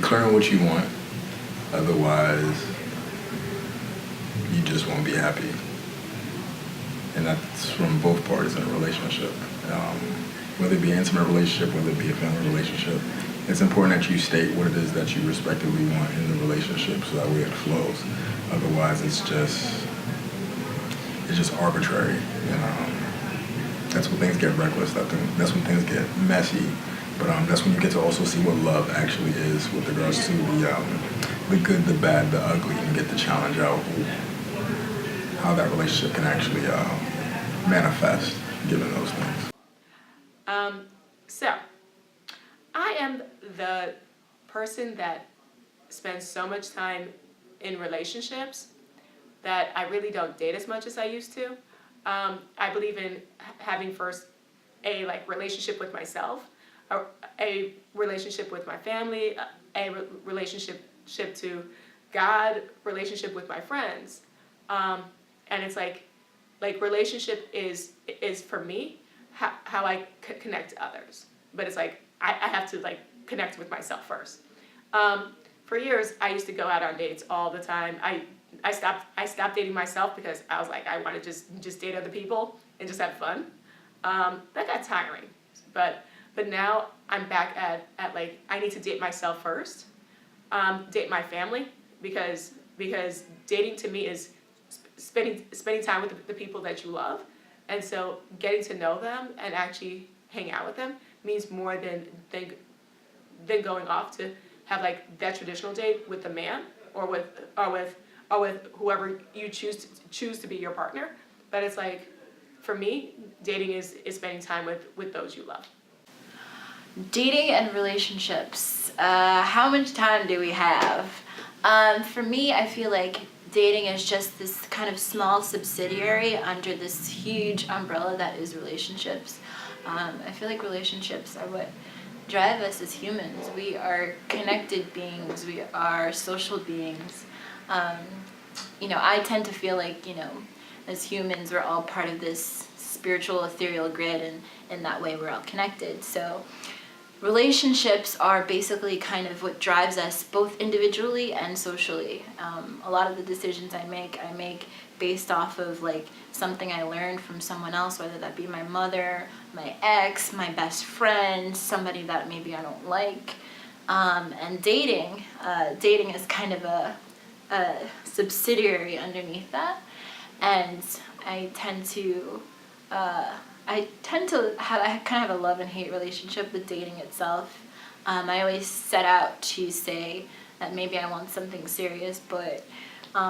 clear on what you want. Otherwise, you just won't be happy. And that's from both parties in a relationship. Whether it be an intimate relationship, whether it be a family relationship, it's important that you state what it is that you respectively want in the relationship so that way it flows. Otherwise, it's just arbitrary. And that's when things get reckless. That's when things get messy. But that's when you get to also see what love actually is with regards to the good, the bad, the ugly, and get to challenge out how that relationship can actually manifest given those things. So, I am the person that spends so much time in relationships that I really don't date as much as I used to. I believe in having first a relationship with myself, a relationship with my family, a relationship to God, relationship with my friends, and it's like relationship is for me how I connect to others. But it's like I have to connect with myself first. For years, I used to go out on dates all the time. I stopped dating myself because I was like, I want to just date other people and just have fun. That got tiring. But now I'm back at I need to date myself first, date my family, because dating to me is spending time with the people that you love. And so getting to know them and actually hang out with them means more than going off to have that traditional date with the man or with whoever you choose to be your partner. But it's for me, dating is spending time with those you love. Dating and relationships. How much time do we have? For me, I feel like dating is just this kind of small subsidiary under this huge umbrella that is relationships. I feel like relationships are what drive us as humans. We are connected beings. We are social beings. I tend to feel like, as humans, we're all part of this spiritual, ethereal grid, and in that way we're all connected. So relationships are basically kind of what drives us both individually and socially. A lot of the decisions I make based off of something I learned from someone else, whether that be my mother, my ex, my best friend, somebody that maybe I don't like. And dating is kind of a subsidiary underneath that. And I tend to have a love and hate relationship with dating itself. I always set out to say that maybe I want something serious, but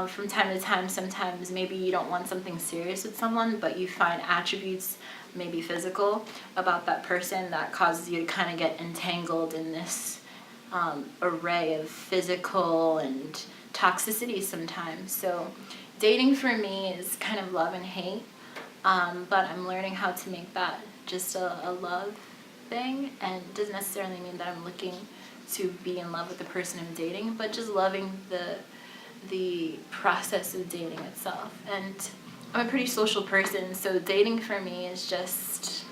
from time to time, sometimes maybe you don't want something serious with someone, but you find attributes, maybe physical, about that person that causes you to kind of get entangled in this array of physical and toxicity sometimes. So dating for me is kind of love and hate. But I'm learning how to make that just a love thing, and it doesn't necessarily mean that I'm looking to be in love with the person I'm dating, but just loving the process of dating itself. And I'm a pretty social person, so dating for me is just,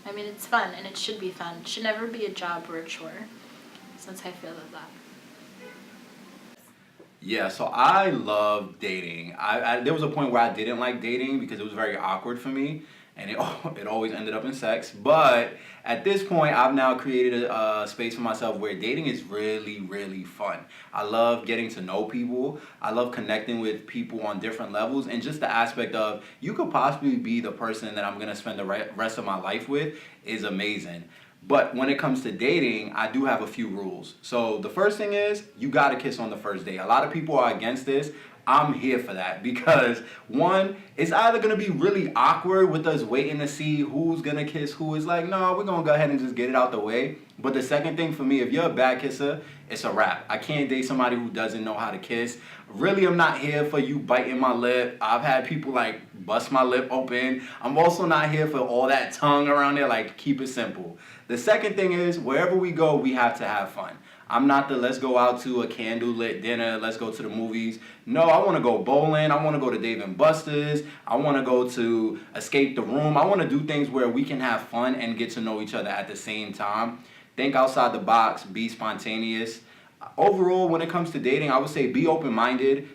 it's fun, and it should be fun. It should never be a job or a chore, since I feel that. Yeah, so I love dating. There was a point where I didn't like dating because it was very awkward for me, and it always ended up in sex. But at this point, I've now created a space for myself where dating is really, really fun. I love getting to know people. I love connecting with people on different levels, and just the aspect of you could possibly be the person that I'm going to spend the rest of my life with is amazing. But when it comes to dating, I do have a few rules. So the first thing is, you gotta kiss on the first date. A lot of people are against this. I'm here for that because, one, it's either gonna be really awkward with us waiting to see who's gonna kiss who. It's like, no, we're gonna go ahead and just get it out the way. But the second thing for me, if you're a bad kisser, it's a wrap. I can't date somebody who doesn't know how to kiss. Really, I'm not here for you biting my lip. I've had people bust my lip open. I'm also not here for all that tongue around there. Keep it simple. The second thing is, wherever we go, we have to have fun. I'm not the let's go out to a candlelit dinner, let's go to the movies. No, I want to go bowling. I want to go to Dave & Buster's. I want to go to Escape the Room. I want to do things where we can have fun and get to know each other at the same time. Think outside the box, be spontaneous. overall, when it comes to dating, I would say be open-minded.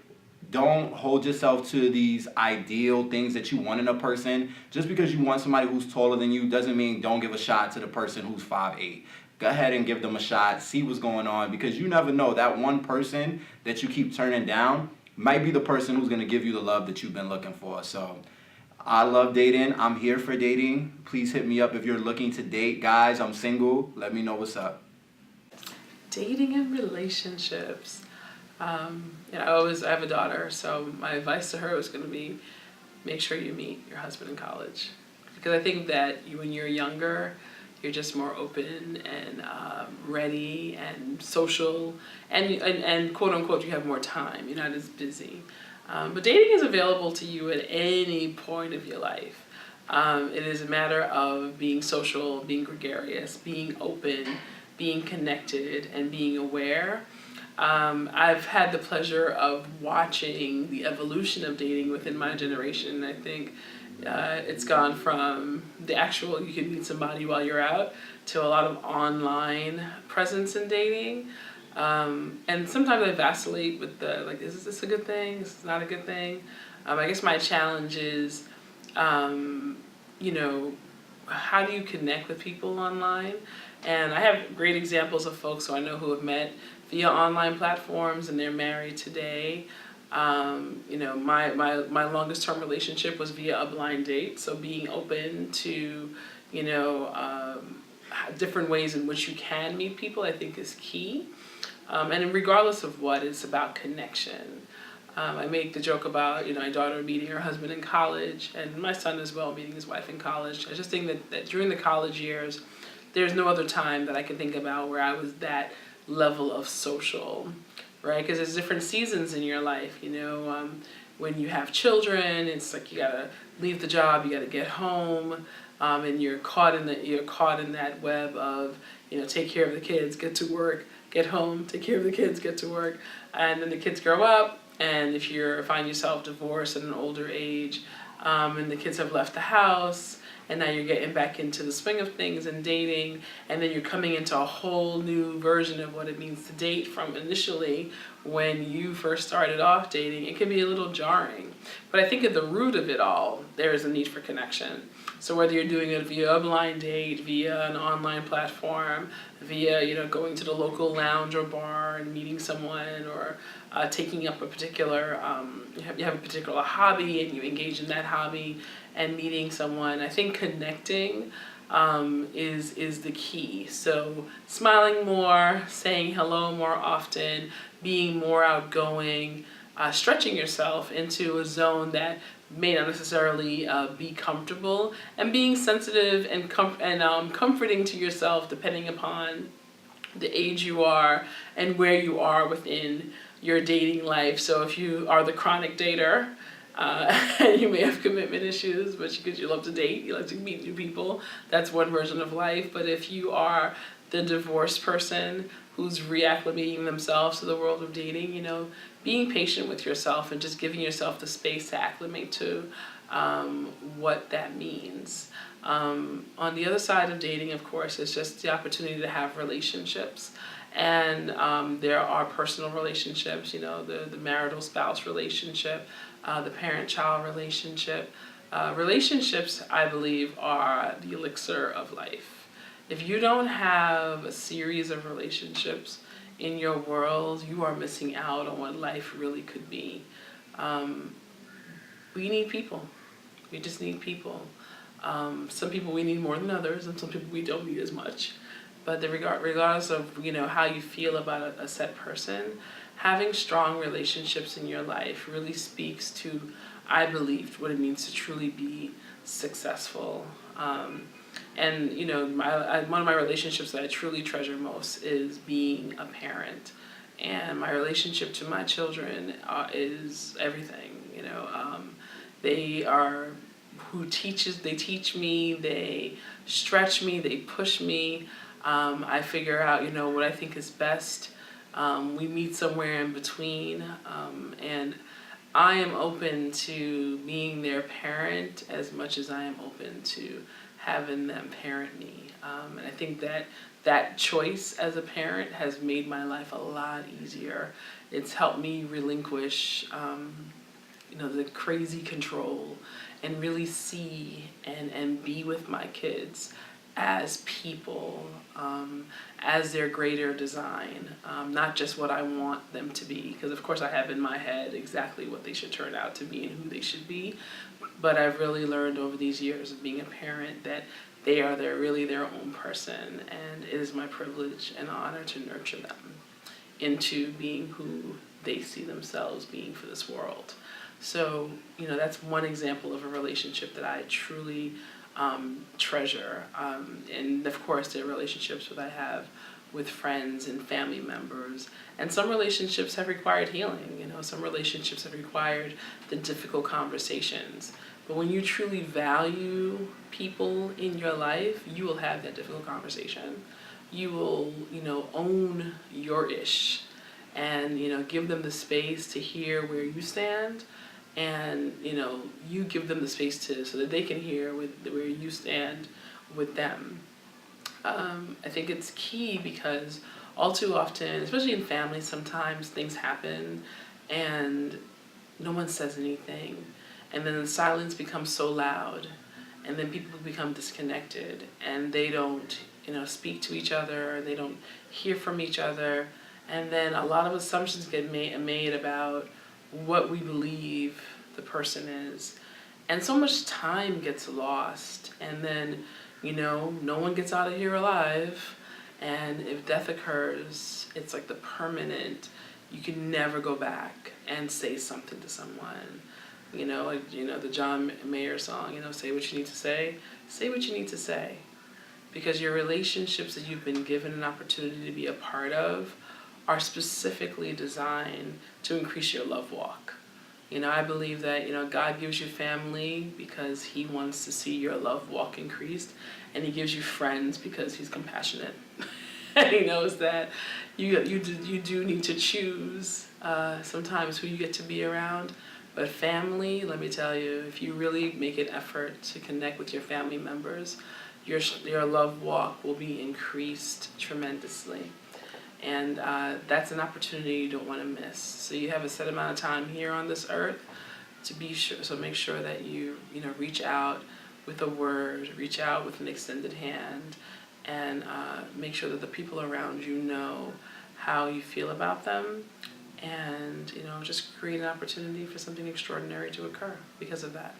Don't hold yourself to these ideal things that you want in a person. Just because you want somebody who's taller than you doesn't mean don't give a shot to the person who's 5'8". Go ahead and give them a shot, see what's going on, because you never know. That one person that you keep turning down might be the person who's going to give you the love that you've been looking for. So I love dating. I'm here for dating. Please hit me up if you're looking to date. Guys, I'm single. Let me know what's up. Dating and relationships. I have a daughter, so my advice to her was going to be make sure you meet your husband in college. Because I think that when you're younger, you're just more open and ready and social, and quote unquote, you have more time. You're not as busy. But dating is available to you at any point of your life. It is a matter of being social, being gregarious, being open, being connected, and being aware. I've had the pleasure of watching the evolution of dating within my generation. I think it's gone from the actual, you can meet somebody while you're out, to a lot of online presence in dating. And sometimes I vacillate with is this a good thing? Is this not a good thing? I guess my challenge is, how do you connect with people online? And I have great examples of folks who I know who have met via online platforms and they're married today. My longest term relationship was via a blind date. So being open to, different ways in which you can meet people, I think is key. And regardless of what, it's about connection. I make the joke about, my daughter meeting her husband in college and my son as well meeting his wife in college. I just think that during the college years, there's no other time that I can think about where I was that level of social, right? Because there's different seasons in your life, when you have children, it's like you gotta leave the job, you gotta get home, and you're caught in that web of, take care of the kids, get to work, get home, take care of the kids, get to work, and then the kids grow up, and if you find yourself divorced at an older age, and the kids have left the house, and now you're getting back into the swing of things and dating, and then you're coming into a whole new version of what it means to date from initially when you first started off dating. It can be a little jarring. But I think at the root of it all, there is a need for connection. So whether you're doing it via a blind date, via an online platform, via, going to the local lounge or bar and meeting someone, or taking up a particular, you have a particular hobby and you engage in that hobby and meeting someone, I think connecting is the key. So smiling more, saying hello more often, being more outgoing, stretching yourself into a zone that may not necessarily be comfortable, and being sensitive and comforting to yourself depending upon the age you are and where you are within your dating life. So if you are the chronic dater, you may have commitment issues, but because you love to date, you like to meet new people, that's one version of life. But if you are the divorced person who's reacclimating themselves to the world of dating, being patient with yourself and just giving yourself the space to acclimate to what that means. On the other side of dating, of course, is just the opportunity to have relationships. And there are personal relationships, the marital spouse relationship, the parent-child relationship. Relationships, I believe, are the elixir of life. If you don't have a series of relationships in your world, you are missing out on what life really could be. We need people. We just need people. Some people we need more than others, and some people we don't need as much. But regardless of how you feel about a set person, having strong relationships in your life really speaks to, I believe, what it means to truly be successful. And one of my relationships that I truly treasure most is being a parent, and my relationship to my children is everything. They are they teach me, they stretch me, they push me. I figure out what I think is best. We meet somewhere in between, and I am open to being their parent as much as I am open to having them parent me. And I think that that choice as a parent has made my life a lot easier. It's helped me relinquish, the crazy control and really see and be with my kids as people, as their greater design, not just what I want them to be, because of course I have in my head exactly what they should turn out to be and who they should be, but I've really learned over these years of being a parent that they're really their own person, and it is my privilege and honor to nurture them into being who they see themselves being for this world. So, that's one example of a relationship that I truly treasure. And of course, there are relationships that I have with friends and family members. And some relationships have required healing. Some relationships have required the difficult conversations. But when you truly value people in your life, you will have that difficult conversation. You will, own your ish and, give them the space to hear where you stand. And, you give them the space so that they can hear where you stand with them. I think it's key because all too often, especially in families, sometimes things happen and no one says anything. And then the silence becomes so loud, and then people become disconnected, and they don't, speak to each other, they don't hear from each other, and then a lot of assumptions get made about what we believe the person is. And so much time gets lost, and then, no one gets out of here alive, and if death occurs, it's like the permanent, you can never go back and say something to someone. The John Mayer song, say what you need to say what you need to say. Because your relationships that you've been given an opportunity to be a part of are specifically designed to increase your love walk. I believe that, God gives you family because he wants to see your love walk increased, and he gives you friends because he's compassionate. And he knows that you do need to choose sometimes who you get to be around. But family, let me tell you, if you really make an effort to connect with your family members, your love walk will be increased tremendously. And that's an opportunity you don't want to miss. So you have a set amount of time here on this earth to be sure. So make sure that you reach out with a word, reach out with an extended hand, and make sure that the people around you know how you feel about them. And just create an opportunity for something extraordinary to occur because of that.